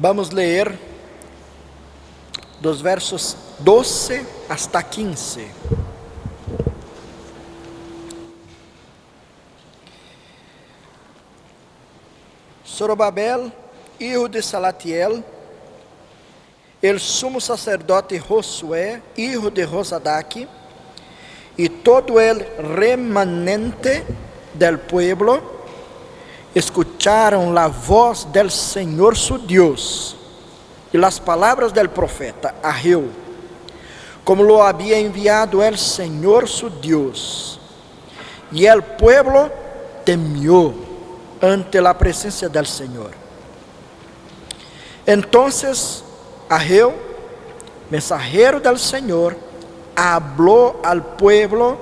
Vamos ler dos versos 12 hasta 15. Zorobabel, hijo de Salatiel, el sumo sacerdote Josué, hijo de Josadac, y todo el remanente del pueblo, escucharon la voz del Señor su Dios y las palabras del profeta Ageo, como lo había enviado el Señor su Dios. Y el pueblo temió ante la presencia del Señor. Entonces Ageo, mensajero del Señor, habló al pueblo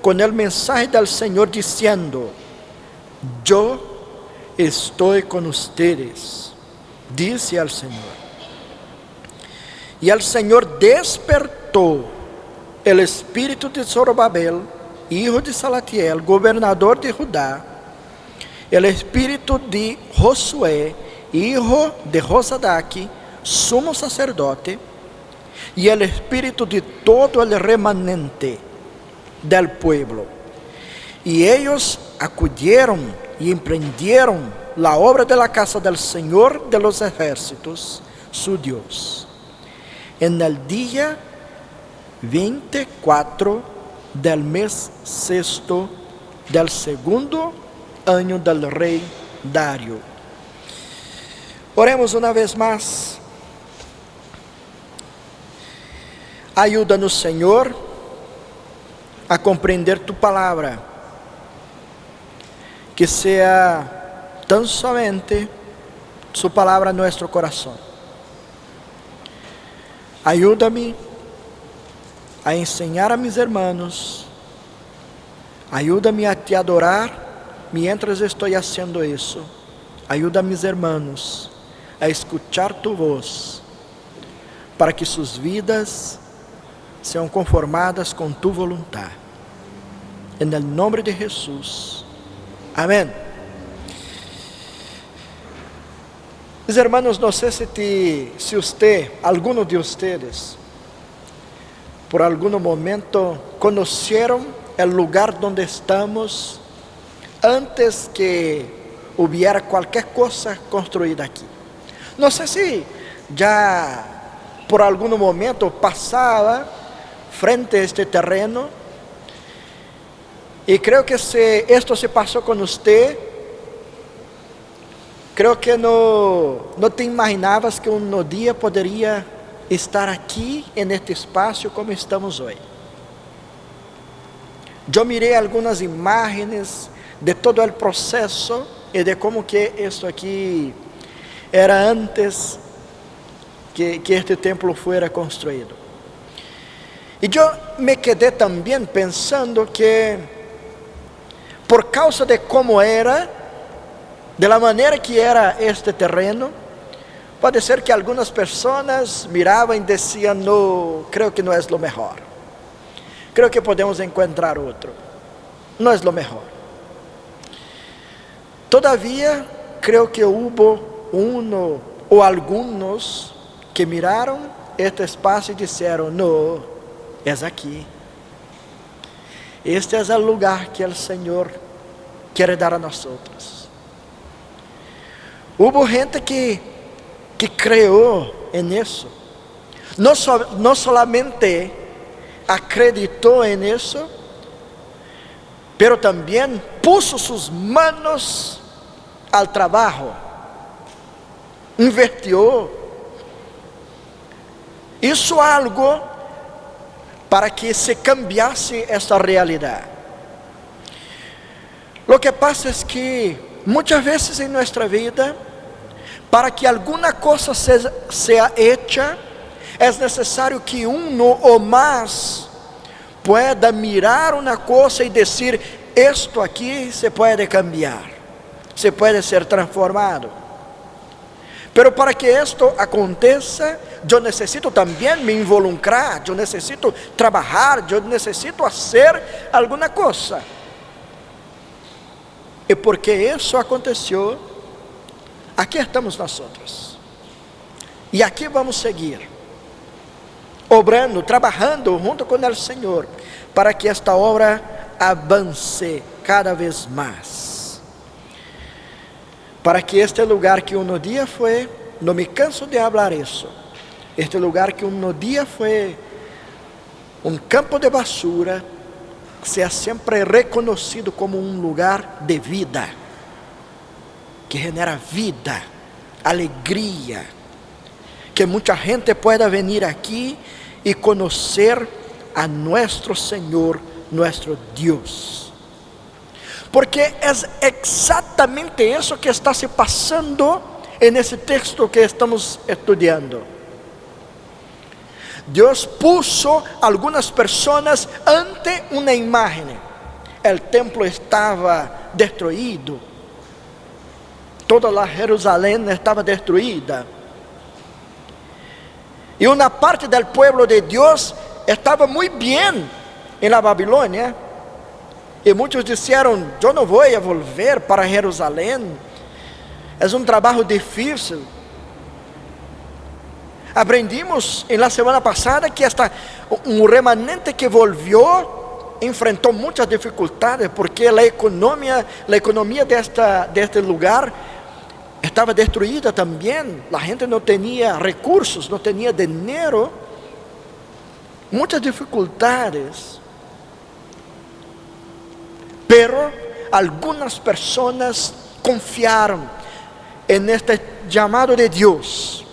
con el mensaje del Señor diciendo: yo estoy con ustedes, dice el Señor. Y el Señor despertó el espíritu de Zorobabel, hijo de Salatiel, gobernador de Judá, el espíritu de Josué, hijo de Josadac, sumo sacerdote, y el espíritu de todo el remanente del pueblo. Y ellos acudieron y emprendieron la obra de la casa del Señor de los ejércitos, su Dios, en el día 24 del mes sexto del segundo año del rey Dario. Oremos una vez más. Ayúdanos, Señor, a compreender tu palabra, que sea tan somente su palabra en nuestro corazón. Ayúdame a enseñar a mis hermanos, ayúdame a te adorar mientras estoy haciendo eso. Ayuda a mis hermanos a escuchar tu voz, para que sus vidas sean conformadas con tu voluntad. En el nombre de Jesús. Amén. Mis hermanos, no sé si usted, alguno de ustedes, por algún momento conocieron el lugar donde estamos antes que hubiera cualquier cosa construida aquí. No sé si ya por algún momento pasaba frente a este terreno, y creo que si esto se pasó con usted, creo que no te imaginabas que un día podría estar aquí en este espacio como estamos hoy. Yo miré algunas imágenes de todo el proceso y de cómo que esto aquí era antes que este templo fuera construido. Y yo me quedé también pensando que por causa de cómo era, de la manera que era este terreno, puede ser que algunas personas miraban y decían: no, creo que no es lo mejor, creo que podemos encontrar otro, no es lo mejor. Todavía creo que hubo uno o algunos que miraron este espacio y dijeron: no, es aquí. Este es el lugar que el Señor quiere dar a nosotros. Hubo gente que creó en eso. No solamente acreditó en eso, pero también puso sus manos al trabajo, invirtió, hizo algo para que se cambiase esta realidad. Lo que pasa es que muchas veces en nuestra vida, para que alguna cosa sea hecha, es necesario que uno o más pueda mirar una cosa y decir: esto aquí se puede cambiar, se puede ser transformado. Pero para que esto aconteça, yo necesito también me involucrar, yo necesito trabajar, yo necesito hacer alguna cosa. Y porque eso aconteció, aqui estamos nós outros. E aqui vamos seguir, obrando, trabalhando junto com o Senhor, para que esta obra avance cada vez mais. Para que este lugar que um dia foi, não me canso de falar isso, este lugar que um dia foi um campo de basura, seja sempre reconhecido como um lugar de vida, que genera vida, alegria, que muita gente pueda venir aqui e conhecer a nosso Senhor, nosso Deus. Porque é exatamente isso que está se passando nesse texto que estamos estudando. Deus puso algumas pessoas ante uma imagem. O templo estava destruído. Toda a Jerusalém estava destruída. E uma parte do povo de Deus estava muito bem em la Babilônia. E muitos disseram: eu não vou volver para Jerusalém. É um trabalho difícil. Aprendimos na semana passada que um remanente que volvió enfrentou muitas dificuldades, porque a economia deste lugar estava destruída também. A gente não tinha recursos, não tinha dinheiro, muitas dificuldades. Pero algumas pessoas confiaram neste chamado de Deus,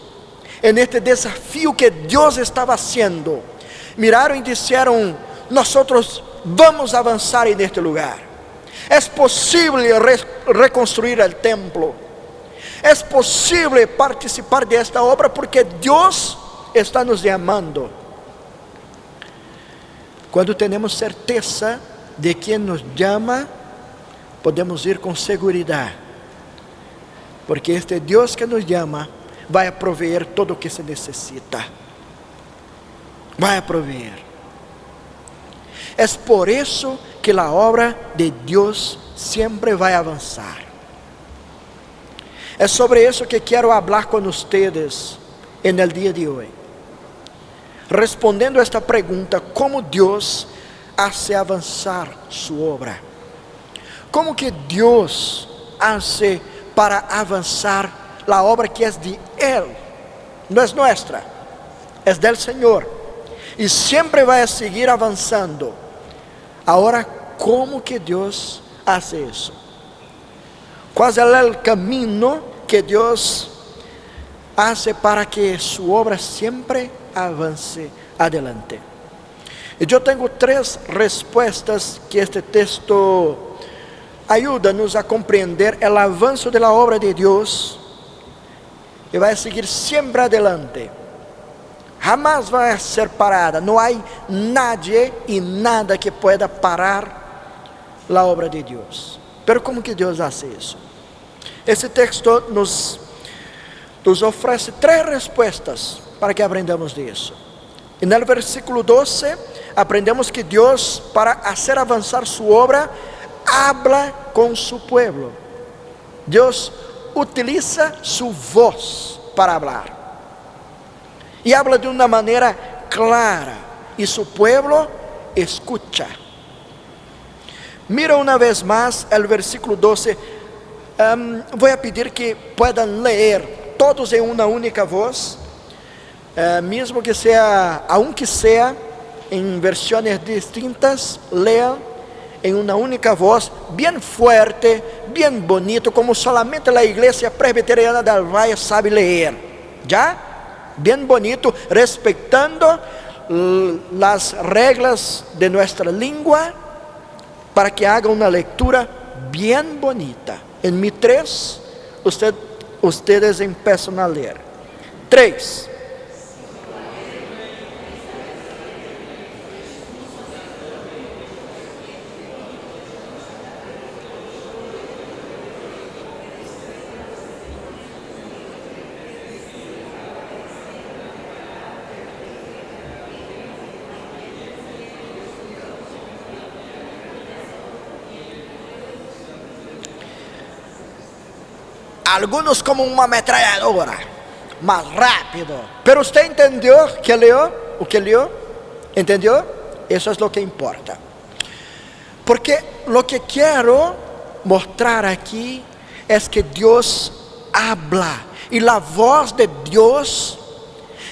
neste desafio que Deus estava haciendo. Miraram e disseram: nós vamos avançar neste lugar. É possível reconstruir o templo. É possível participar desta obra, porque Deus está nos chamando. Quando temos certeza de quem nos chama, podemos ir com segurança, porque este Deus que nos chama vai proveer todo o que se necessita. Vai proveer. É por isso que a obra de Deus sempre vai avançar. É sobre isso que quero falar com vocês no dia de hoje, respondendo esta pergunta: como Deus hace avançar sua obra? Como que Deus hace para avançar a obra que é de Ele? Não é nossa, é del Senhor, e sempre vai seguir avançando. Agora, como que Deus hace isso? Qual é o caminho que Deus hace para que sua obra sempre avance adelante? E eu tenho 3 respostas que este texto ajuda-nos a compreender o avanço da obra de Deus, e vai seguir sempre adelante. Jamás vai ser parada. Não há nadie e nada que pueda parar a obra de Deus. Pero como que Deus faz isso? Esse texto nos oferece 3 respostas para que aprendamos disso. E no versículo 12, aprendemos que Deus, para fazer avançar sua obra, habla com su pueblo. Deus utiliza su voz para hablar. E habla de uma maneira clara, e su pueblo escucha. Mira uma vez mais o versículo 12. Vou pedir que puedan ler todos em uma única voz, mesmo que seja, aunque seja em versões distintas, lean em uma única voz, bem forte, bem bonito, como solamente a igreja presbiteriana del Valle sabe ler. Já? Bem bonito, respeitando as regras de nossa língua, para que haga uma leitura bem bonita. Em mi 3, ustedes empiezan a ler. 3. Algunos como uma metralhadora, más rápido. Pero usted entendió que leyó, o que leyó, ¿entendió? Eso es lo que importa. Porque lo que quiero mostrar aquí es que Dios habla, y la voz de Dios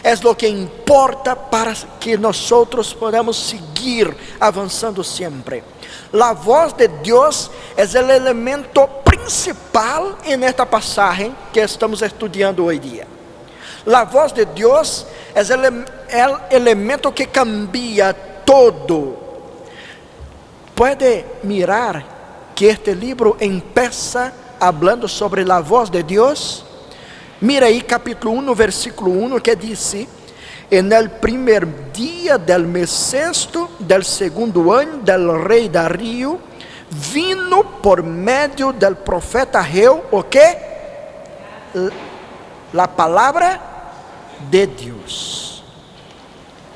es lo que importa para que nosotros podamos seguir avanzando siempre. La voz de Dios es el elemento principal en esta pasaje que estamos estudiando hoy día. La voz de Dios es el elemento que cambia todo. Puede mirar que este libro empieza hablando sobre la voz de Dios. Mira aí capítulo 1, versículo 1, que diz: en el primer día del mes sexto del segundo año del rey Darío, vino por medio del profeta Ageo, ¿o qué? La palabra de Dios.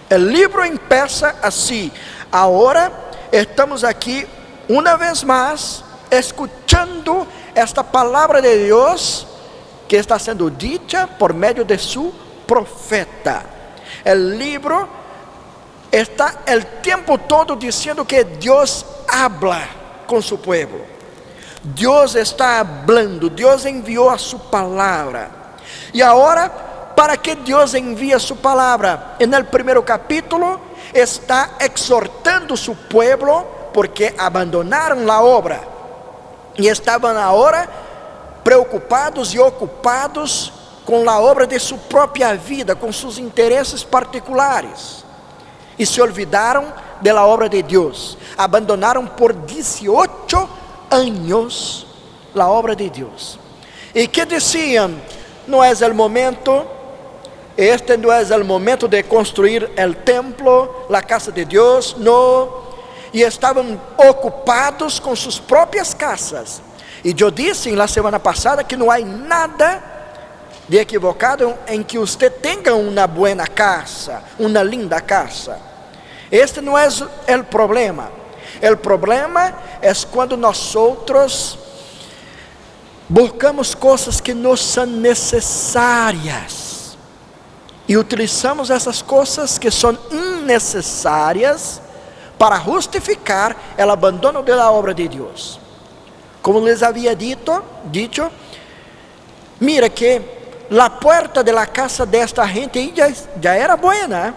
El libro empieza así. Ahora estamos aquí una vez más escuchando esta palabra de Dios que está sendo dicha por medio de su profeta. El libro está el tiempo todo diciendo que Dios habla con su pueblo. Dios está hablando, Dios envió a su palabra. Y ahora, ¿para qué Dios envía su palabra? En el primer capítulo está exhortando su pueblo porque abandonaron la obra y estaban ahora preocupados e ocupados com a obra de sua própria vida, com seus interesses particulares, e se olvidaram da obra de Deus, abandonaram por 18 anos a obra de Deus, e que diziam: não é o momento, este não é o momento de construir o templo, a casa de Deus, não, e estavam ocupados com suas próprias casas. E eu disse na semana passada que não há nada de equivocado em que você tenha uma boa casa, uma linda casa. Este não é o problema. O problema é quando nós buscamos coisas que não são necessárias e utilizamos essas coisas que são innecessárias para justificar o abandono da obra de Deus. Como les havia dicho, mira que a porta de la casa desta gente já era buena,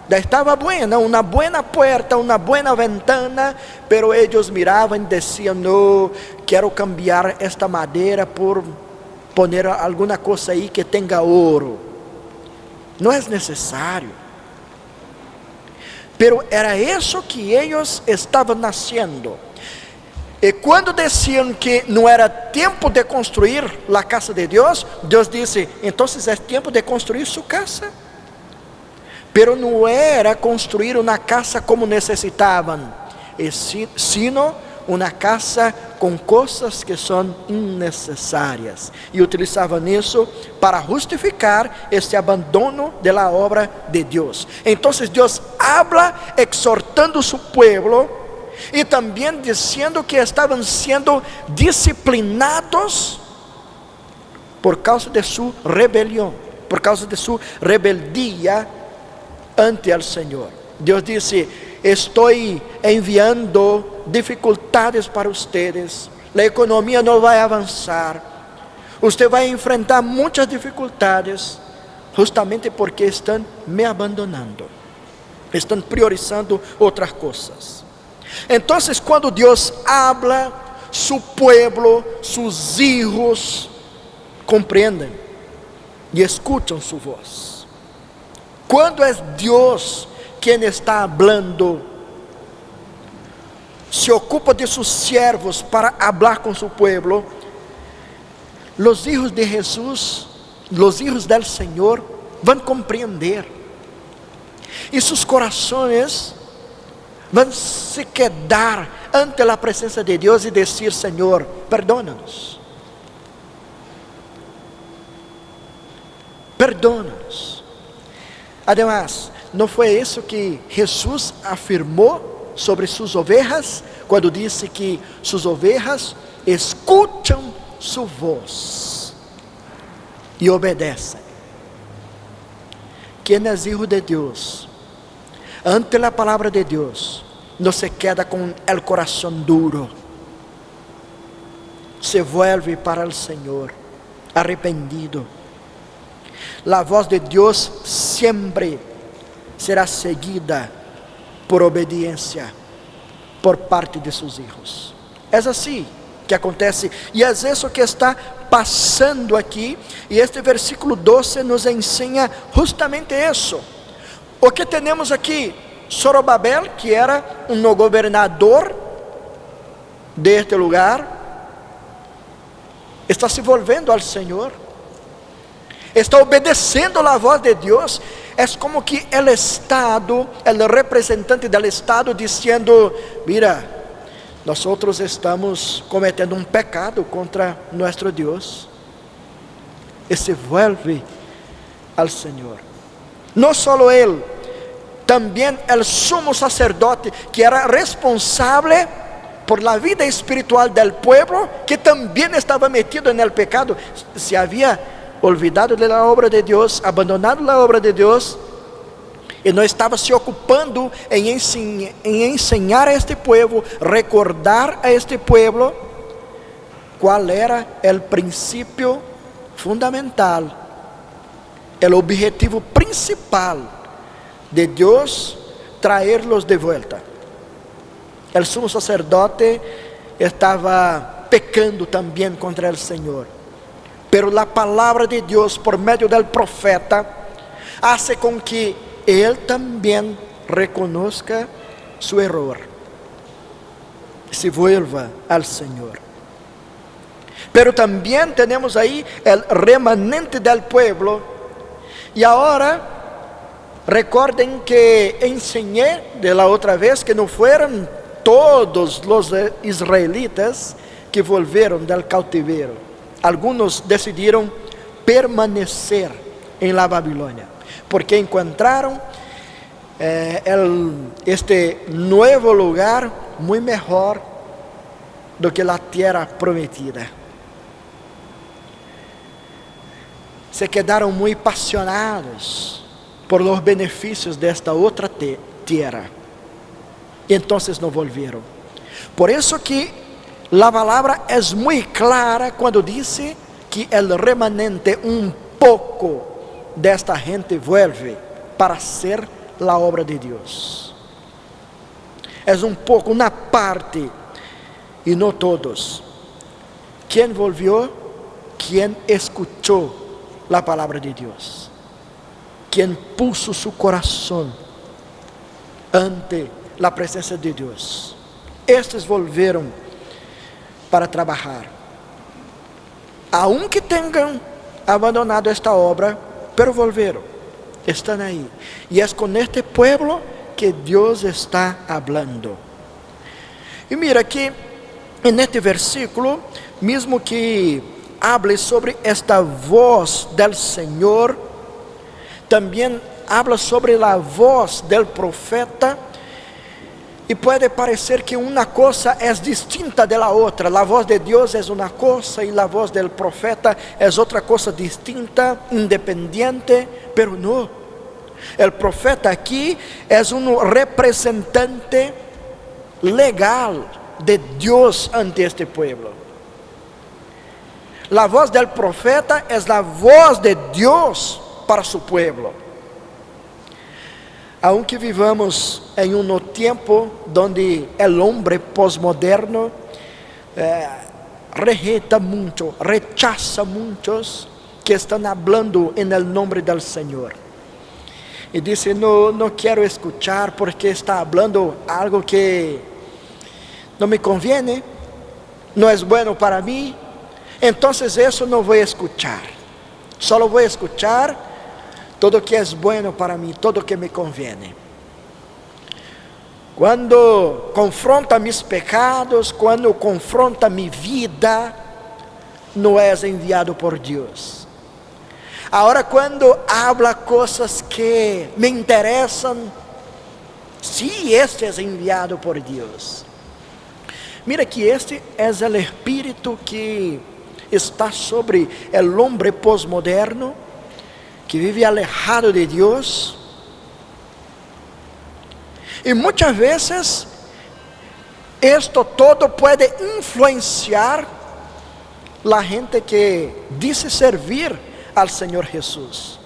já estava buena, uma buena puerta, uma buena ventana, pero eles miravam e diziam: não, quero cambiar esta madeira por poner alguma coisa aí que tenha ouro. Não é necessário. Pero era isso que eles estavam nascendo. E quando diziam que não era tempo de construir a casa de Deus, Deus disse: então é tempo de construir sua casa. Pero não era construir uma casa como necessitavam, sino uma casa com coisas que são innecessárias. E utilizavam isso para justificar este abandono da obra de Deus. Então Deus habla exortando su pueblo, e também dizendo que estavam sendo disciplinados por causa de sua rebelião, por causa de sua rebeldia ante o Senhor. Deus disse: estou enviando dificuldades para vocês, a economia não vai avançar, você vai enfrentar muitas dificuldades, justamente porque estão me abandonando, estão priorizando outras coisas. Então, quando Deus habla, su pueblo, sus hijos compreendem e escutam sua voz. Quando é Deus quem está hablando, se ocupa de sus siervos para hablar com su pueblo, los hijos de Jesús, los hijos del Señor, van compreender, e sus corazones vão se quedar ante a presença de Deus e dizer: Senhor, perdona-nos, perdona-nos. Además, não foi isso que Jesus afirmou sobre suas ovelhas, quando disse que suas ovelhas escutam sua voz e obedecem. quien es hijo de Dios, ante la palabra de Dios, no se queda con el corazón duro, se vuelve para el Señor, arrepentido. La voz de Dios siempre será seguida por obediencia por parte de sus hijos. Es así que acontece, y es eso que está pasando aquí, y este versículo 12 nos enseña justamente eso. O que tenemos aquí, Zorobabel, que era un gobernador de este lugar, está se volviendo al Señor, está obedeciendo la voz de Dios. Es como que el Estado, el representante del Estado diciendo: mira, nosotros estamos cometiendo un pecado contra nuestro Dios. Y se vuelve al Señor. No solo él, también el sumo sacerdote, que era responsable por la vida espiritual del pueblo, que también estaba metido en el pecado, se había olvidado de la obra de Dios, abandonado la obra de Dios, y no estaba se ocupando en enseñar a este pueblo, recordar a este pueblo cuál era el principio fundamental, el objetivo principal de Dios, traerlos de vuelta. El sumo sacerdote estaba pecando también contra el Señor, pero la palabra de Dios por medio del profeta hace con que él también reconozca su error, se vuelva al Señor. Pero también tenemos ahí el remanente del pueblo. Y ahora recuerden que enseñé de la otra vez que no fueron todos los israelitas que volvieron del cautiverio. Algunos decidieron permanecer en la Babilonia, porque encontraron este nuevo lugar muy mejor do que la tierra prometida. Se quedaron muy apasionados por los beneficios de esta otra tierra, y entonces no volvieron. Por eso que la palabra es muy clara cuando dice que el remanente, un poco de esta gente, vuelve para hacer la obra de Dios. Es un poco, una parte, y no todos. ¿Quién volvió? ¿Quién escuchó la palabra de Dios? ¿Quién puso su corazón ante la presencia de Dios? Estos volvieron para trabajar, aunque tengan abandonado esta obra, pero volvieron, están ahí. Y es con este pueblo que Dios está hablando. Y mira que en este versículo, mismo que hable sobre esta voz del Señor, también habla sobre la voz del profeta. Y puede parecer que una cosa es distinta de la otra. La voz de Dios es una cosa y la voz del profeta es otra cosa distinta, independiente, pero no. El profeta aquí es un representante legal de Dios ante este pueblo. La voz del profeta es la voz de Dios para su pueblo. Aunque vivamos en un tiempo donde el hombre posmoderno rechaza muchos que están hablando en el nombre del Señor. Y dice, no quiero escuchar porque está hablando algo que no me conviene, no es bueno para mí, entonces eso no voy a escuchar. Solo voy a escuchar todo que es bueno para mí, todo que me conviene. Cuando confronta mis pecados, cuando confronta mi vida, no es enviado por Dios. Ahora cuando habla cosas que me interesan, sí, este es enviado por Dios. Mira que este es el espíritu que está sobre el hombre posmoderno, que vive alejado de Dios. Y muchas veces esto todo puede influenciar la gente que dice servir al Señor Jesús,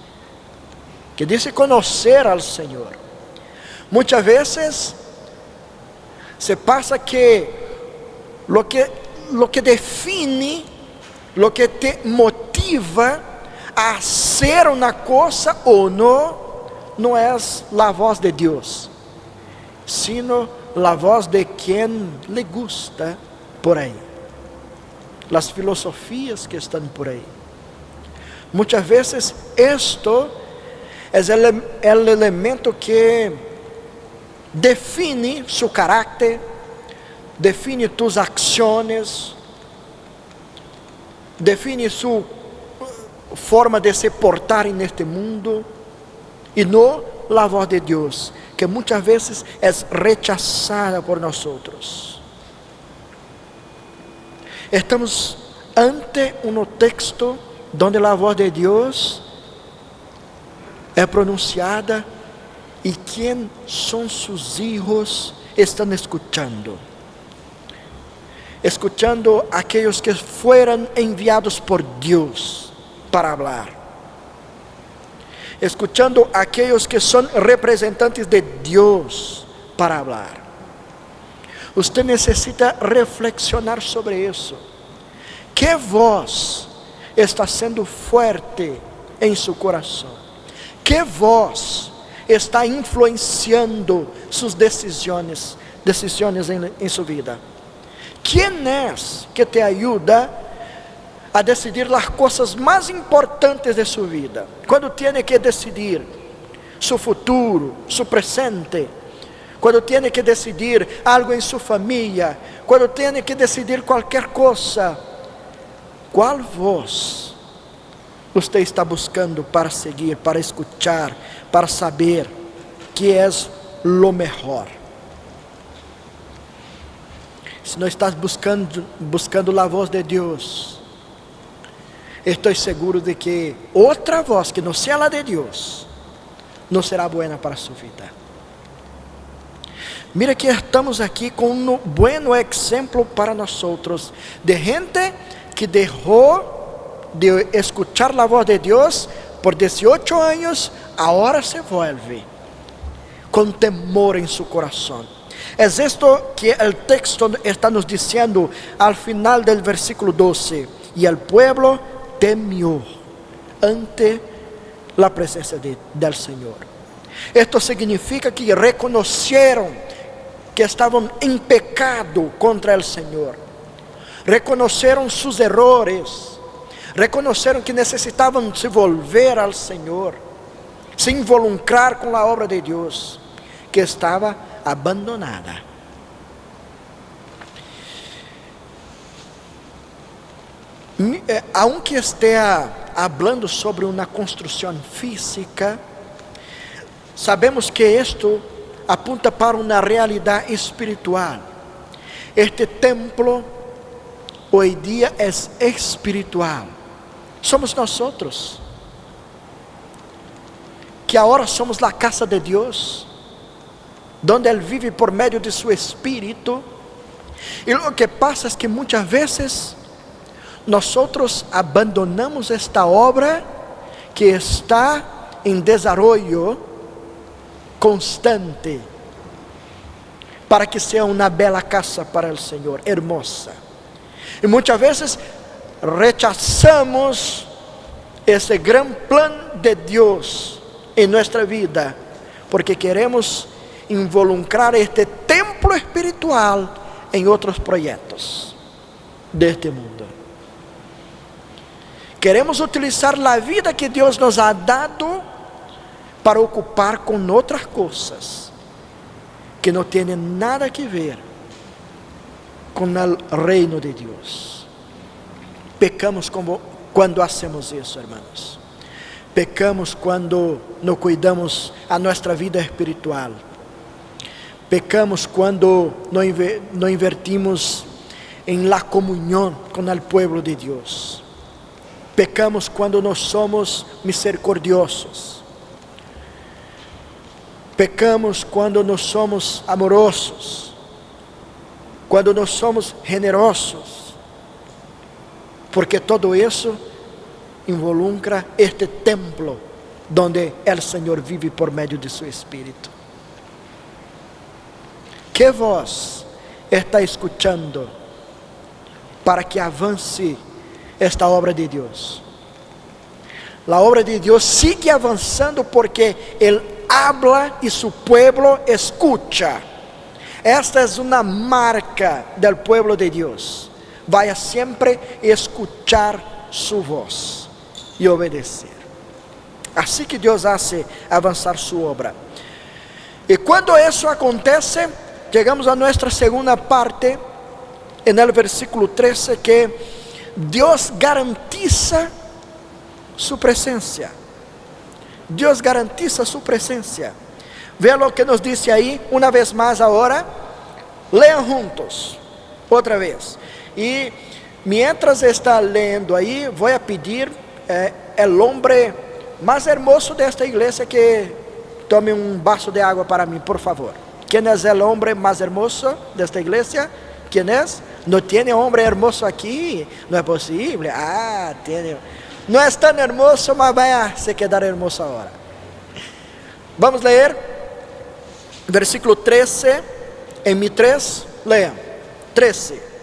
que dice conocer al Señor. Muchas veces se pasa que lo que define, lo que te motiva a hacer una cosa o no es la voz de Dios, sino la voz de quien le gusta por ahí, las filosofías que están por ahí. Muchas veces esto es el elemento que define su carácter, define tus acciones, define su forma de se portar en este mundo, y no la voz de Dios, que muchas veces es rechazada por nosotros. Estamos ante un texto donde la voz de Dios es pronunciada y quien son sus hijos están escuchando aquellos que fueron enviados por Dios para hablar, escuchando aquellos que son representantes de Dios para hablar. Usted necesita reflexionar sobre eso. ¿Qué voz está siendo fuerte en su corazón? ¿Qué voz está influenciando sus decisiones en su vida? ¿Quién es que te ayuda a decidir las cosas más importantes de su vida? Cuando tiene que decidir su futuro, su presente, cuando tiene que decidir algo en su familia, cuando tiene que decidir cualquier cosa, ¿cuál voz usted está buscando para seguir, para escuchar, para saber qué es lo mejor? Si no estás buscando la voz de Dios, estoy seguro de que otra voz que no sea la de Dios no será buena para su vida. Mira que estamos aquí con un buen ejemplo para nosotros de gente que dejó de escuchar la voz de Dios por 18 años, ahora se vuelve con temor en su corazón. Es esto que el texto está nos diciendo al final del versículo 12. Y el pueblo temió ante la presencia del Señor. Esto significa que reconocieron que estaban en pecado contra el Señor. Reconocieron sus errores. Reconocieron que necesitaban se volver al Señor, se involucrar con la obra de Dios, que estaba abandonada. Aunque esté hablando sobre una construcción física, sabemos que esto apunta para una realidad espiritual. Este templo hoy día es espiritual. Somos nosotros, que ahora somos la casa de Dios, donde Él vive por medio de su Espíritu. Y lo que pasa es que muchas veces nosotros abandonamos esta obra que está en desarrollo constante, para que sea una bella casa para el Señor, hermosa. Y muchas veces rechazamos ese gran plan de Dios en nuestra vida, porque queremos involucrar este templo espiritual en otros proyectos de este mundo. Queremos utilizar la vida que Dios nos ha dado para ocupar con otras cosas que no tienen nada que ver con el reino de Dios. Pecamos cuando hacemos eso, hermanos. Pecamos cuando no cuidamos a nuestra vida espiritual. Pecamos cuando no invertimos en la comunión con el pueblo de Dios. Pecamos quando não somos misericordiosos. Pecamos quando não somos amorosos. Quando não somos generosos. Porque todo isso involucra este templo donde el Senhor vive por meio de seu Espírito. Que voz está escuchando para que avance esta obra de Deus? A obra de Deus sigue avançando porque Ele habla e seu pueblo escucha. Esta é uma marca del pueblo de Deus. Vaya sempre escuchar su voz e obedecer. Assim que Deus hace avançar sua obra. E quando isso acontece, chegamos a nossa segunda parte, no versículo 13, que Deus garantiza sua presença. Deus garantiza sua presença. Veja o que nos diz aí, uma vez mais agora. Leiam juntos, outra vez. E mientras está lendo aí, vou pedir el hombre mais hermoso desta igreja que tome um vaso de água para mim, por favor. ¿Quién es el hombre más hermoso de esta iglesia? ¿Quién es? ¿No tiene hombre hermoso aquí? No es posible. Tiene. No es tan hermoso, mas vai a se quedar hermoso ahora. Vamos leer versículo 13, en mi 3, lean, 13.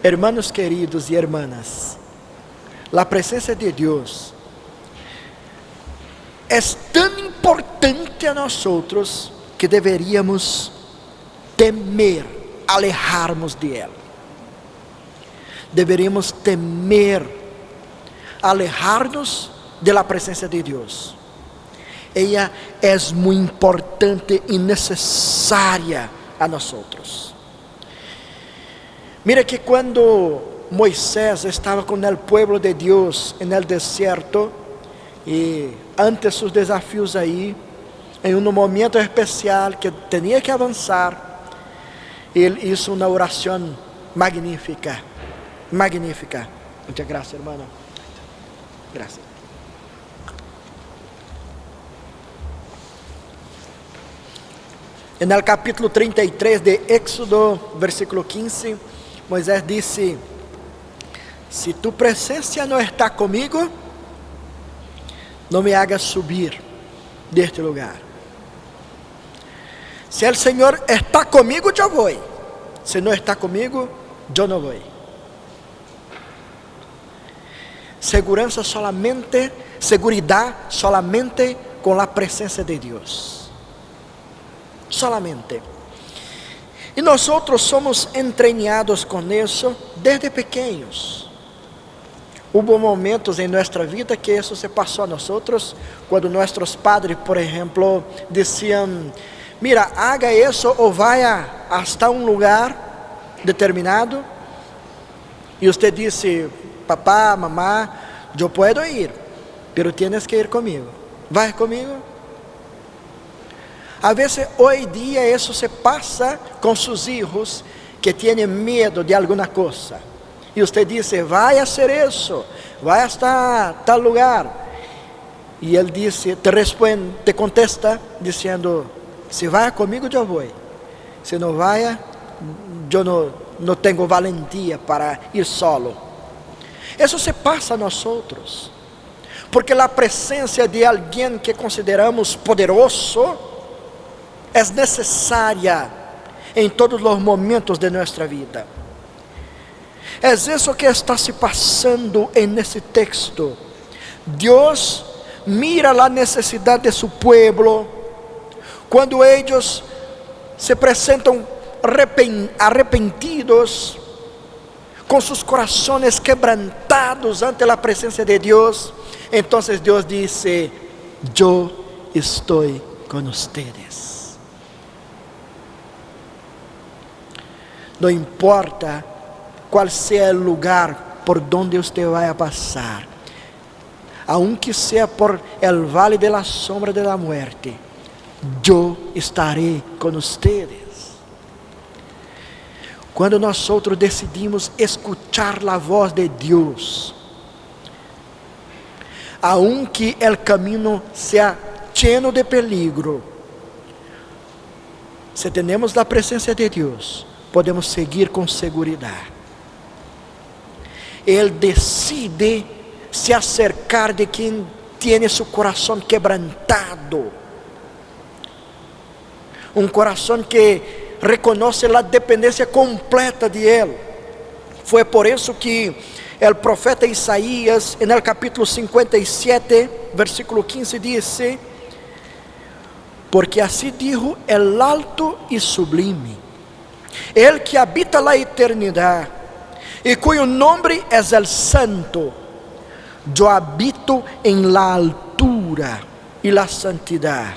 Hermanos queridos e hermanas, a presença de Deus é tão importante a nós outros que deveríamos temer alejarmos de Ele. Deveríamos temer alejar-nos da presença de Deus. Ela é muito importante e necessária a nós outros. Mira que quando Moisés estava com o pueblo de Deus no deserto, e ante seus desafios aí, em um momento especial que tinha que avançar, ele hizo uma oração magnífica, magnífica. Muitas graças, hermano. Graças. No capítulo 33 de Éxodo, versículo 15, Moisés disse: se tu presença não está comigo, não me hagas subir deste lugar. Se o Senhor está comigo, eu vou. Se não está comigo, eu não vou. Segurança solamente, seguridade solamente com a presença de Deus. Solamente. E nós outros somos entrenados com isso desde pequenos. Houve momentos em nossa vida que isso se passou a nós outros, quando nossos padres, por exemplo, diziam: mira, haga isso ou vaya hasta um lugar determinado. E você disse: papá, mamá, eu posso ir, pero tienes que ir comigo. Vai comigo? A vezes, hoje em dia, isso se passa com seus filhos que têm medo de alguma coisa. E você diz: vai a ser isso, vai a tal lugar. E ele diz, te contesta, dizendo: se vai comigo, eu vou. Se não vai, eu não tenho valentia para ir solo. Isso se passa a nós outros, porque a presença de alguém que consideramos poderoso é necessária em todos os momentos de nossa vida. É isso que está se passando nesse texto. Deus mira a necessidade de seu povo quando eles se apresentam arrepentidos, com seus corações quebrantados ante a presença de Deus. Então Deus diz: eu estou com vocês. Não importa qual seja o lugar por onde você vai passar, aunque sea por el vale de la sombra de la muerte, yo estaré con ustedes. Quando nós outros decidimos escuchar a voz de Deus, aunque el camino sea lleno de peligro, se temos a presença de Deus, podemos seguir com segurança. Ele decide se acercar de quem tem seu coração quebrantado, coração que reconoce a dependência completa de Ele. Foi por isso que o profeta Isaías, no capítulo 57, versículo 15, disse: porque assim dijo el alto e sublime, el que habita la eternidade, e cuyo nombre es el santo, yo habito en la altura y la santidad,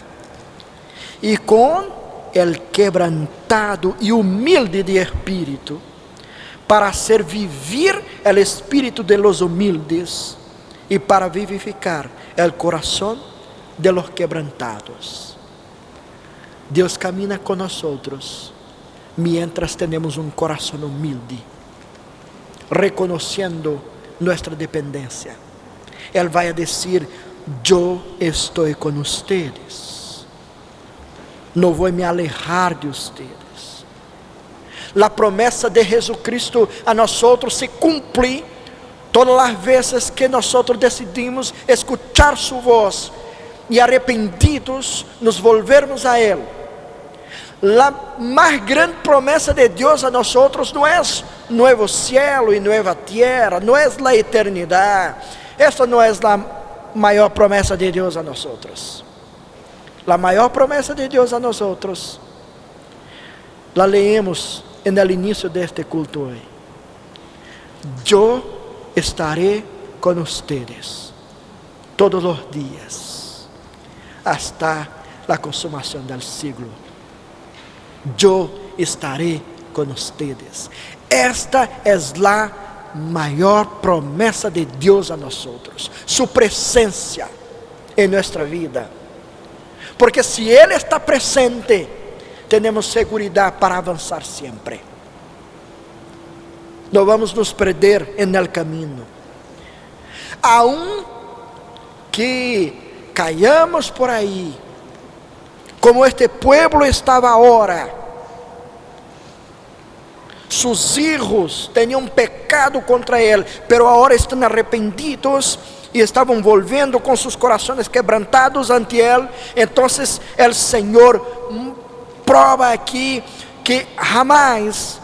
y con el quebrantado y humilde de espíritu, para hacer vivir el espíritu de los humildes, y para vivificar el corazón de los quebrantados. Deus camina com nós mientras temos coração humilde, reconhecendo nossa dependência. Ele vai dizer: eu estou com vocês. Não vou me alejar de vocês. A promessa de Jesucristo a nós se cumpre todas as vezes que nós decidimos escuchar sua voz e arrependidos nos volvermos a Ele. A mais grande promessa de Deus a nós não é novo céu e nova terra, não é a eternidade. Esta não é a maior promessa de Deus a nós. A maior promessa de Deus a nós, la leemos no início deste culto hoje. Eu estaré com vocês todos os dias, hasta a consumação do siglo. Eu estaré com vocês. Esta é a maior promessa de Deus a nós, sua presença em nossa vida. Porque se Ele está presente, temos segurança para avançar sempre. Não vamos nos perder no caminho. Aun que caiamos por aí, como este pueblo estava agora, seus hijos tinham pecado contra Ele, pero agora estão arrependidos e estavam volvendo com seus corações quebrantados ante Ele. Então, o Senhor prova aqui que jamás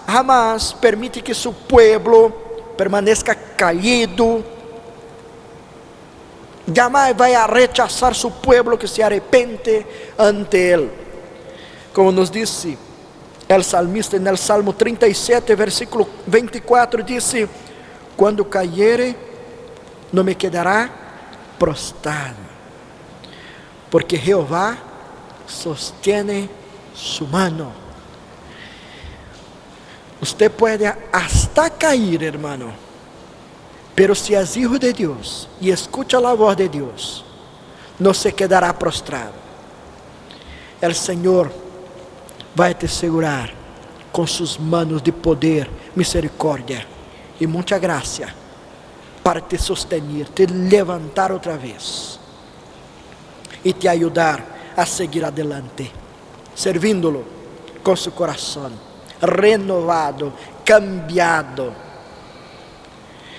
permite que seu povo permaneça caído. Jamais vai a rechazar seu povo que se arrepende ante Ele. Como nos disse o salmista no Salmo 37, versículo 24, disse: quando caiere, não me quedará prostrado, porque Jeová sostiene su mano. Usted pode hasta cair, hermano, pero si es hijo de Dios y escucha la voz de Dios, no se quedará prostrado. El Señor vai te segurar com sus manos de poder, misericórdia e muita graça, para te sostener, te levantar outra vez e te ajudar a seguir adelante, servindo-lo com seu coração renovado, cambiado.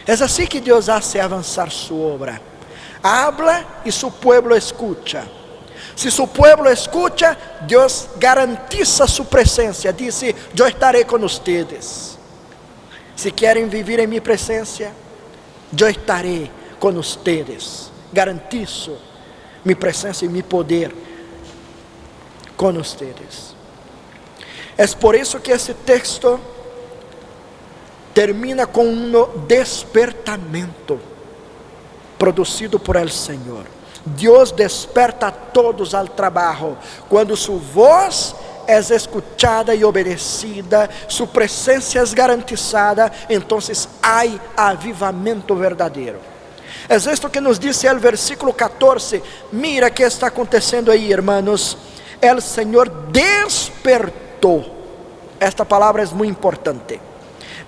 É assim que Deus hace avançar sua obra. Habla e seu povo escucha. Se seu povo escucha, Deus garantiza sua presença. Disse: eu estarei com vocês. Se querem viver em minha presença, eu estarei com vocês. Garantizo minha presença e meu poder com vocês. É por isso que esse texto termina com despertamento produzido por el Senhor. Deus desperta a todos al trabalho quando sua voz é escuchada e obedecida, sua presença é garantizada. Então há avivamento verdadeiro. É isto que nos diz o versículo 14. Mira que está acontecendo aí, hermanos. El Senhor despertou. Esta palavra é muito importante.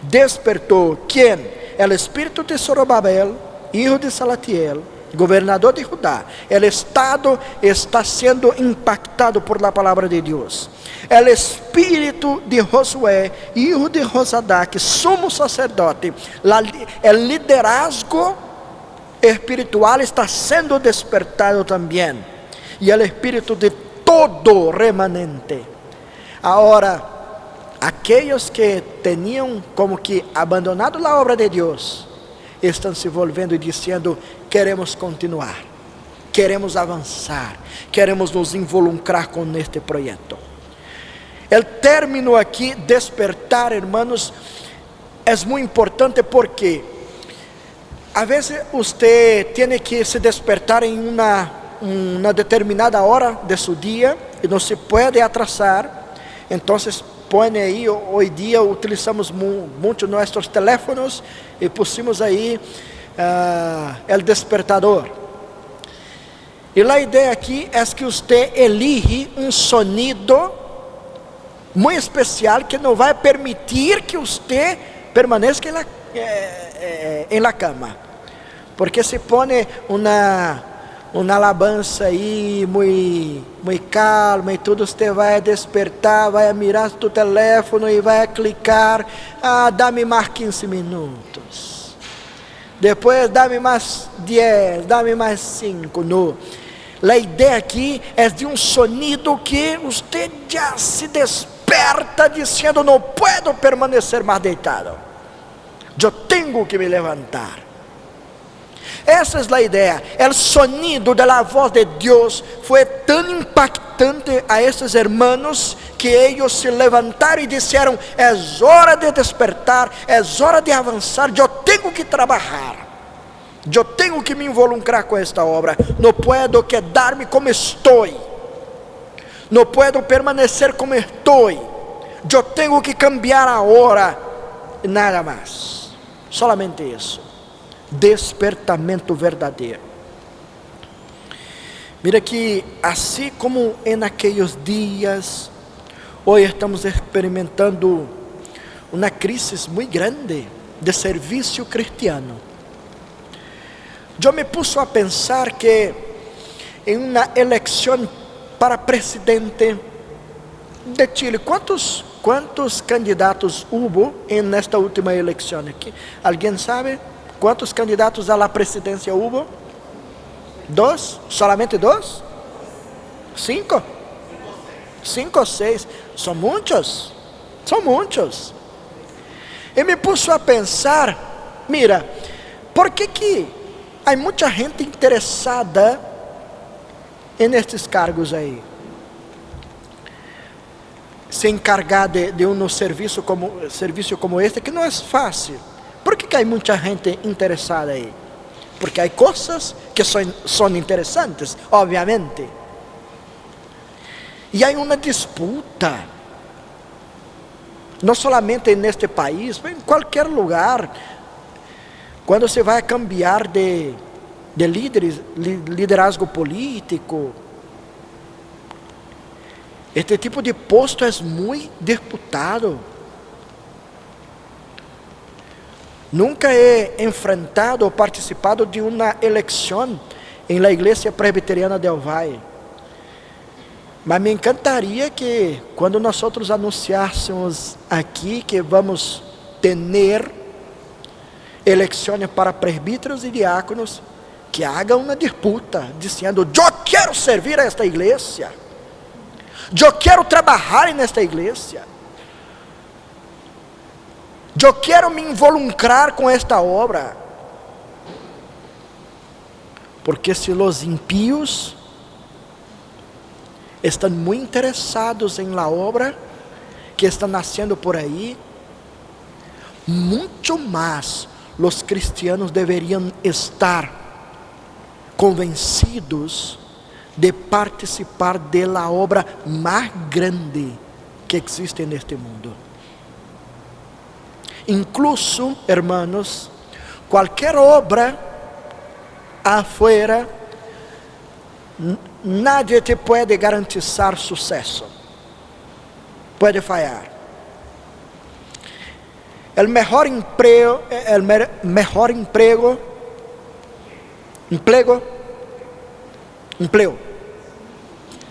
Despertou. ¿Quién? El espírito de Zorobabel, hijo de Salatiel, gobernador de Judá. El estado está sendo impactado por la palabra de Dios. El espírito de Josué, hijo de Josadac, sumo sacerdote. El liderazgo espiritual está sendo despertado também. E o espírito de todo remanente. Agora, aqueles que tinham como que abandonado a obra de Deus, estão se volvendo e dizendo: queremos continuar, queremos avançar, queremos nos involucrar com este projeto. O término aqui, despertar, hermanos, é muito importante porque a vezes você tem que se despertar em uma determinada hora de seu dia e não se pode atrasar. Então, põe aí, hoje dia utilizamos muito nossos teléfonos e pusimos aí o despertador. E a ideia aqui é que você elige um sonido muito especial que não vai permitir que você permaneça em la cama, porque se põe uma alabança aí muito calma e tudo, você vai despertar, vai mirar tu teléfono e vai clicar: dá-me mais 15 minutos, depois dá-me mais 10, dá-me mais 5, não. A ideia aqui é de um sonido que você já se desperta dizendo: não posso permanecer mais deitado, eu tenho que me levantar. Essa é a ideia. O sonido da voz de Deus foi tão impactante a esses hermanos que eles se levantaram e disseram: é hora de despertar, é hora de avançar, eu tenho que trabalhar, eu tenho que me involucrar com esta obra, não posso quedar-me como estou, não posso permanecer como estou, eu tenho que cambiar agora, nada mais, solamente isso. Despertamento verdadeiro. Mira que assim como em aqueles dias, hoje estamos experimentando uma crise muito grande de serviço cristiano. Eu me pus a pensar que em uma eleição para presidente de Chile, quantos candidatos houve nesta última eleição aqui? Alguém sabe? Quantos candidatos à presidência houve? 2? Solamente 2? 5? 5 ou 6? São muitos. São muitos. E me pus a pensar: mira, por que há muita gente interessada nestes cargos aí? Se encargar de um serviço como este, que não é fácil. Por que há muita gente interessada aí? Porque há coisas que são interessantes, obviamente. E há uma disputa, não somente neste país, mas em qualquer lugar. Quando se vai cambiar de liderazgo político, este tipo de posto é muito disputado. Nunca he enfrentado ou participado de uma eleição em la Igreja Presbiteriana del Valle. Mas me encantaria que quando nós anunciássemos aqui que vamos ter eleições para presbíteros e diáconos, que haga uma disputa, dizendo: eu quero servir a esta igreja, eu quero trabalhar nesta igreja, eu quero me involucrar com esta obra. Porque se os impíos estão muito interessados em la obra que está nascendo por aí, muito mais os cristianos deveriam estar convencidos de participar de la obra mais grande que existe neste mundo. Incluso, hermanos, qualquer obra afuera, nadie te puede garantizar suceso. Puede fallar. El mejor empleo,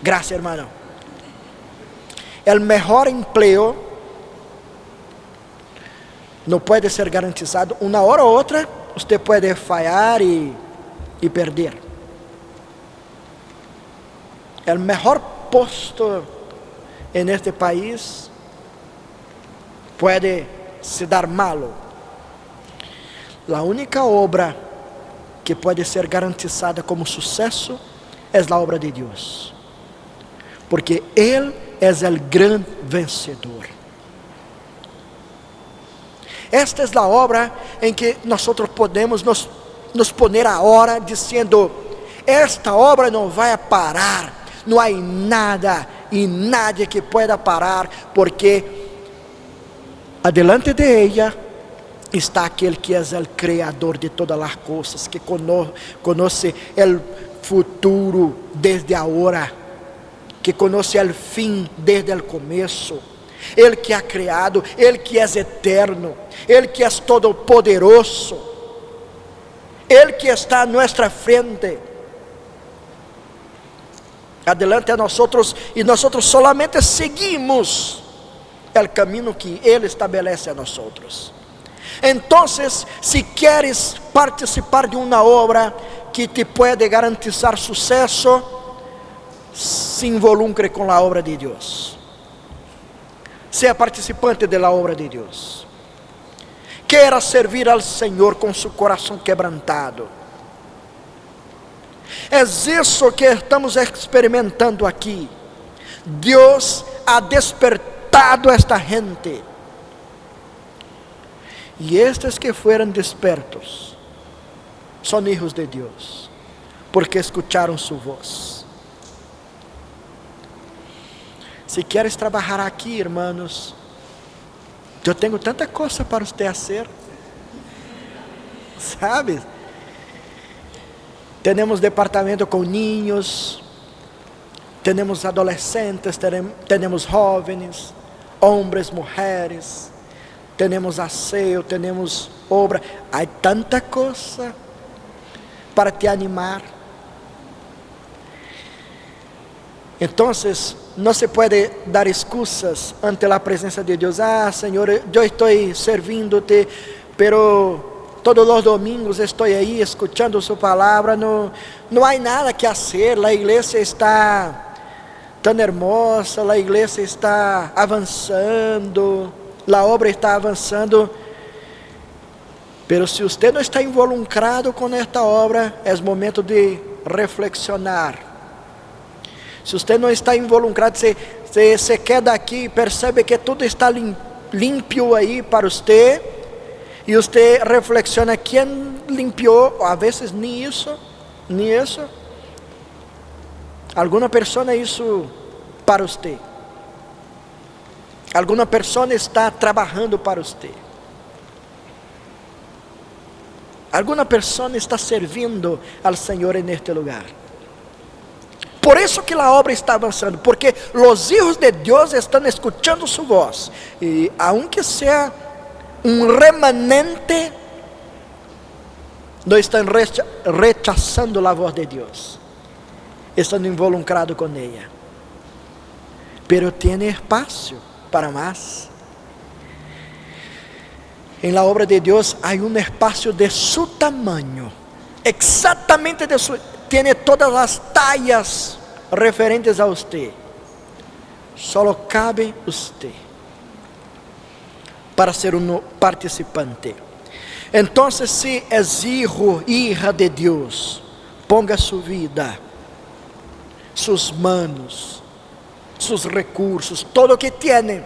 gracias hermano. El mejor empleo no puede ser garantizado. Una hora u otra, usted puede fallar y perder. El mejor puesto en este país puede se dar malo. La única obra que puede ser garantizada como suceso es la obra de Dios, porque Él es el gran vencedor. Esta es la obra en que nosotros podemos nos poner ahora diciendo: esta obra no va a parar, no hay nada y nadie que pueda parar, porque adelante de ella está aquel que es el creador de todas las cosas, que conoce el futuro desde ahora, que conoce el fin desde el comienzo. Ele que ha criado, Ele que é eterno, Ele que é todopoderoso, Ele que está a nossa frente, adelante a nós, e nós solamente seguimos o caminho que Ele estabelece a nós. Então, se queres participar de uma obra que te pode garantizar sucesso, se involucre com a obra de Deus. Sea participante de la obra de Dios. Quiera servir al Señor con su corazón quebrantado. Es eso que estamos experimentando aquí. Dios ha despertado a esta gente. Y estos que fueron despertos son hijos de Dios, porque escucharon su voz. Se queres trabalhar aqui, irmãos, eu tenho tanta coisa para você fazer, sabe? Temos departamento com niños, temos adolescentes, temos jovens, homens, mulheres, temos aseo, temos obra. Há tanta coisa para te animar. Então, não se pode dar excusas ante a presença de Deus. Ah, Senhor, eu estou servindo-te, pero todos os domingos estou aí escutando sua palavra, não há nada que fazer, a igreja está tão hermosa, a igreja está avançando, a obra está avançando, pero se você não está involucrado com esta obra, é momento de reflexionar. Se você não está involucrado, você queda aqui e percebe que tudo está limpo aí para você, e você reflexiona: quem limpiou? Às vezes nem isso. Alguma pessoa isso para você. Alguma pessoa está trabalhando para você. Alguma pessoa está servindo ao Senhor neste lugar. Por isso que a obra está avançando, porque os hijos de Deus estão escutando sua voz, e aunque seja remanente, não estão rechazando a voz de Deus, estão involucrados com ela, pero tem espaço para mais. Em la obra de Deus há espaço de su tamanho, exatamente de su. Tiene todas as tallas referentes a usted. Solo cabe usted para ser um participante. Então, se é hijo, hija de Deus, ponga sua vida, suas manos, seus recursos, todo o que tiene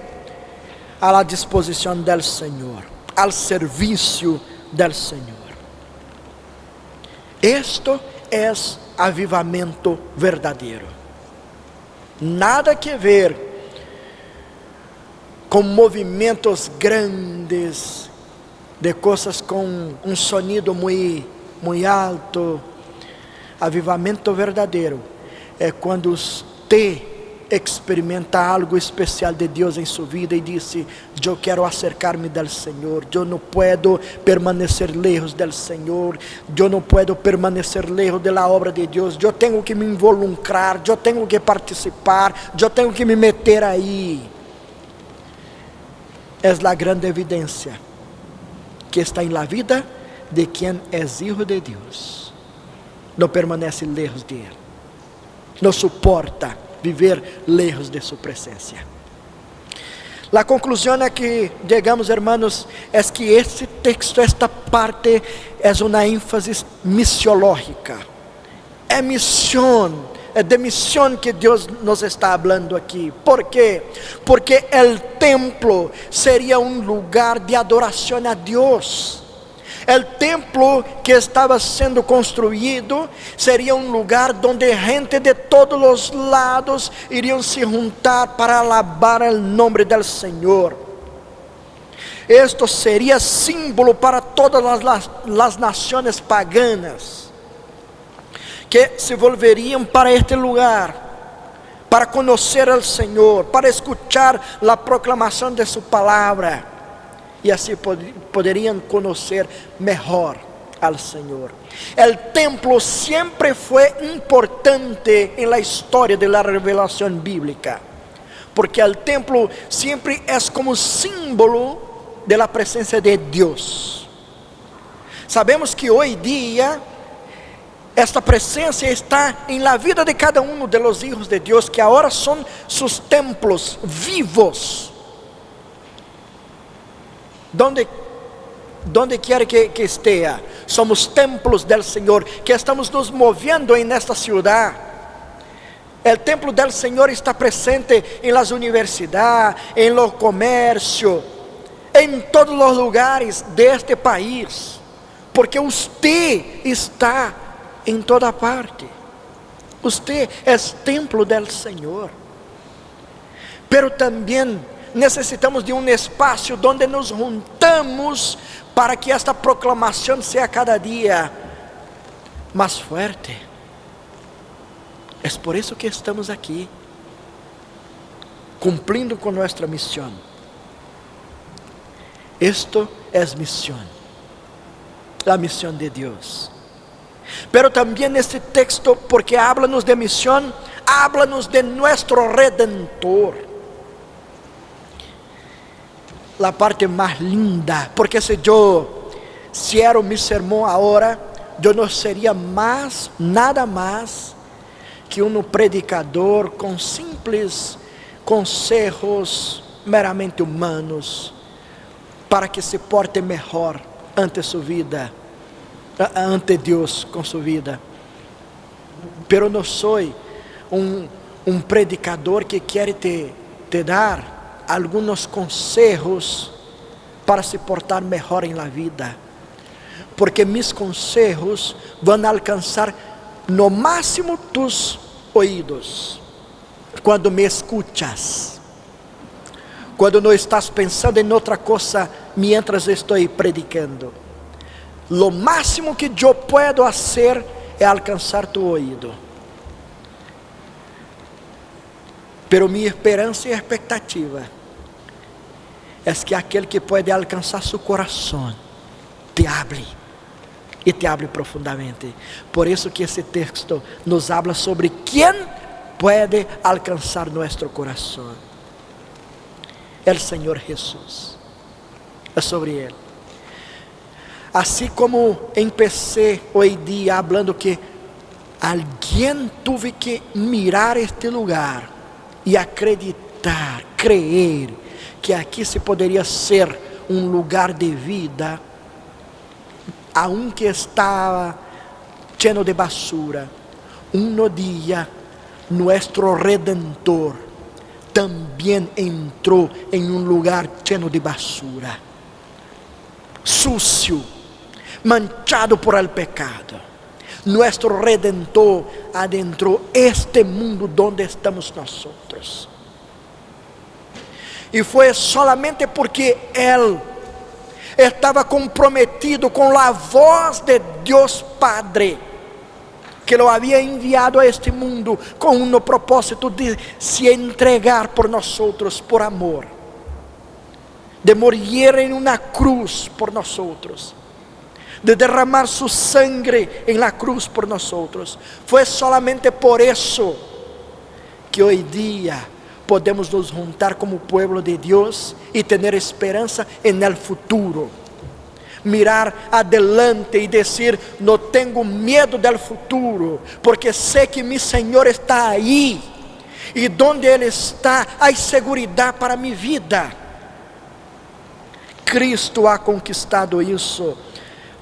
a la disposição del Senhor, al serviço del Senhor. Esto é avivamento verdadeiro. Nada que ver com movimentos grandes, de coisas com um sonido muito alto, Avivamento verdadeiro é quando você experimenta algo especial de Deus em sua vida e disse: eu quero acercar-me do Senhor, eu não posso permanecer lejos do Senhor, eu não posso permanecer lejos da obra de Deus, eu tenho que me involucrar, eu tenho que participar, eu tenho que me meter aí. É a grande evidência que está em la vida de quem é hijo de Deus. Não permanece lejos de Ele, não suporta viver lejos de sua presença. A conclusão a que chegamos, hermanos, é que este texto, esta parte, é uma ênfase missiológica. É missão, é de missão que Deus nos está falando aqui. ¿Por quê? Porque o templo seria um lugar de adoração a Deus. O templo que estava sendo construído seria um lugar onde gente de todos os lados iriam se juntar para alabar o nome do Senhor. Esto seria símbolo para todas as nações paganas que se volveriam para este lugar para conhecer ao Senhor, para escuchar a proclamação de sua palavra. E assim poderiam conhecer melhor ao Senhor. O templo sempre foi importante em la história de la revelação bíblica, porque o templo sempre é como símbolo de la presença de Deus. Sabemos que hoje dia esta presença está em la vida de cada um de los hijos de Deus, que agora são seus templos vivos. Donde quer que esteja, somos templos del Senhor, que estamos nos movendo em esta ciudad. O templo del Senhor está presente em las universidades, em lo comercio, em todos os lugares deste país, porque você está em toda parte. Você é templo del Senhor. Pero também necessitamos de um espaço onde nos juntamos para que esta proclamação seja cada dia mais forte. É por isso que estamos aqui, cumprindo com nossa missão. Esto é missão, a missão de Deus. Pero também neste texto, porque habla-nos de missão, habla-nos de nosso Redentor. La parte mais linda, porque se eu hiciera mi sermão agora, eu não seria nada mais que um predicador com simples conselhos meramente humanos, para que se porte melhor ante sua vida, ante Deus com sua vida. Pero não sou um predicador que quer te dar alguns conselhos para se portar melhor em la vida, porque mis conselhos vão alcançar no máximo tus ouvidos quando me escuchas, quando não estás pensando em outra coisa mientras estou predicando. Lo máximo que eu puedo fazer é alcançar tu ouvido. Pero minha esperança e expectativa é que aquele que pode alcançar seu coração te hable, e te hable profundamente. Por isso que esse texto nos habla sobre quem pode alcançar nosso coração. É o Senhor Jesus. É sobre Ele. Assim como empecé hoje dia hablando que alguém teve que mirar este lugar e acreditar, crer que aqui se poderia ser um lugar de vida, aunque estava cheio de basura. Um dia, nosso Redentor também entrou em um lugar cheio de basura, sucio, manchado por el pecado. Nuestro Redentor adentrou este mundo donde estamos nosotros. E foi solamente porque Ele estava comprometido com a voz de Deus Padre, que lo había enviado a este mundo con un propósito de se entregar por nosotros, por amor, de morir en una cruz por nosotros, de derramar su sangre en la cruz por nosotros. Fue solamente por eso que hoy día podemos nos juntar como pueblo de Dios y tener esperanza en el futuro. Mirar adelante y decir: no tengo miedo del futuro, porque sé que mi Señor está ahí, y donde Él está hay seguridad para mi vida. Cristo ha conquistado isso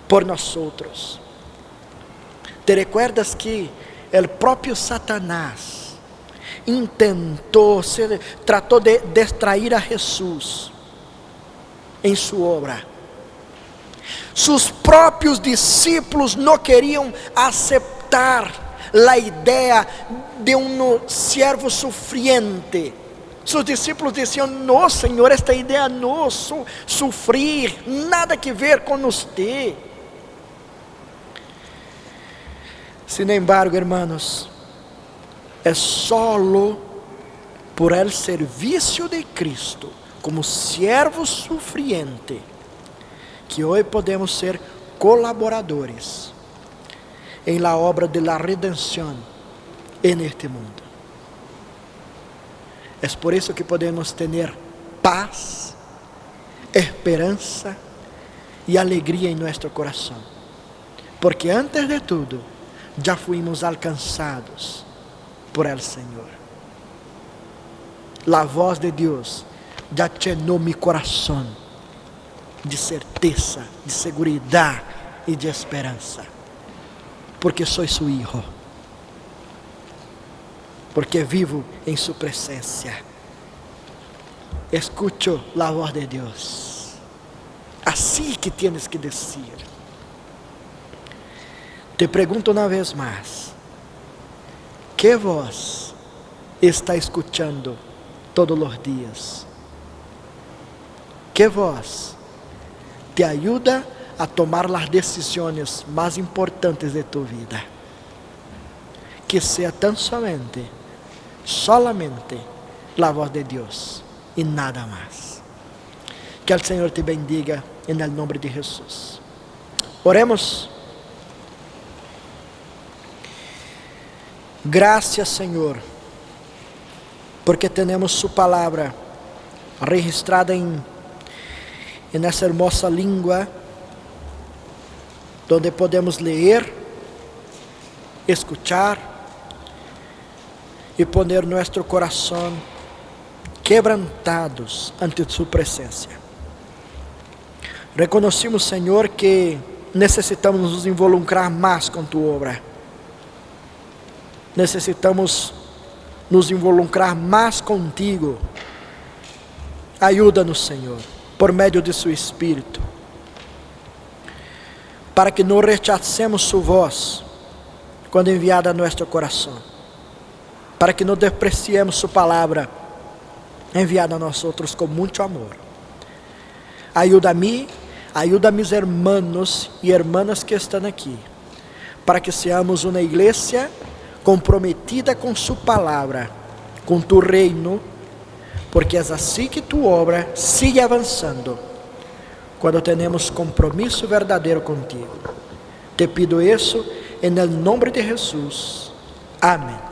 por nosotros. ¿Te recuerdas que el próprio Satanás tratou de distrair a Jesús em sua obra? Sus próprios discípulos não queriam aceptar a ideia de siervo sufriente. Sus discípulos diziam: não, Senhor, esta ideia não, sufrir, nada que ver com você. Sin embargo, hermanos, é solo por el serviço de Cristo como siervo sufriente que hoje podemos ser colaboradores em la obra de la redenção en este mundo. É por isso que podemos ter paz, esperança e alegria em nosso coração, porque antes de tudo já fuimos alcançados por el Senhor. La voz de Deus já llenou mi coração de certeza, de seguridade e de esperança, porque sou su hijo, porque vivo em su presencia. Escucho la voz de Deus, assim que tienes que decir. Te pergunto uma vez mais: que voz está escuchando todos os dias? Que voz te ajuda a tomar as decisões mais importantes de tu vida? Que seja tão solamente a voz de Deus e nada mais. Que o Senhor te bendiga em nome de Jesus. Oremos. Graças, Senhor, porque temos Sua palavra registrada em essa hermosa língua, onde podemos ler, escuchar e poner nosso coração quebrantados ante Sua presença. Reconhecemos, Senhor, que necessitamos nos involucrar mais com Tua obra. Necessitamos nos involucrar mais contigo. Ajuda-nos, Senhor, por meio de Seu Espírito, para que não rechacemos Sua voz quando enviada a nosso coração, para que não despreciemos Sua palavra enviada a nós outros com muito amor. Ajuda-me, ajuda a mis hermanos e hermanas que estão aqui, para que seamos uma igreja comprometida com Sua palavra, com Tu reino, porque é assim que Tu obra sigue avançando, quando temos compromisso verdadeiro contigo. Te pido isso em nome de Jesus. Amém.